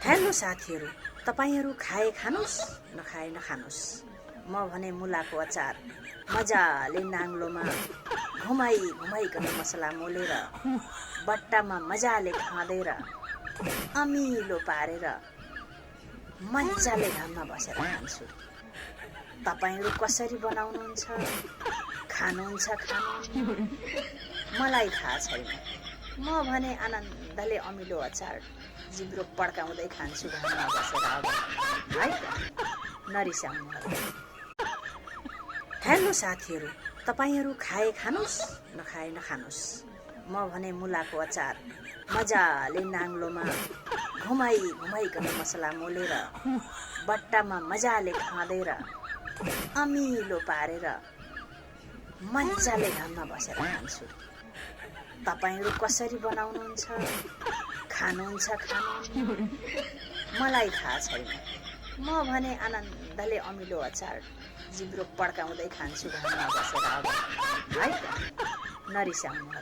Hello साथीहरू, तपाईहरू खाए खानुस् नखाए नखानुस्। म भने मुलाको अचार मजाले नाङ्लोमा घुमाइकन मसला मोलेर बट्टामा मजाले खाँदेर अमिलो पारेर मजाले घाममा बसेर खान्छु। तपाईहरू कसरी बनाउनुहुन्छ, खानुहुन्छ, मलाई थाहा छैन। म भने आनन्दले अमिलो अचार जिब्रो पड्काउँदै खान्छु घाममा बसेर। अब है त, नरिसाउनु। हेलो साथीहरू, तपाईहरू खाए खानुस् नखाए नखानुस्। म भने मुलाको अचार मजाले नाङ्लोमा घुमाइकन मसला मोलेर बट्टामा मजाले खाँदेर अमिलो पारेर मजाले घाममा बसेर खान्छु। तपाईहरू कसरी बनाउनुहुन्छ, खानुहुन्छ, मलाई थाहा छैन। म भने आनन्दले अमिलो अचार जिब्रो पड्काउँदै खान्छु घाममा बसेर। अब है त, नरिसाउनु।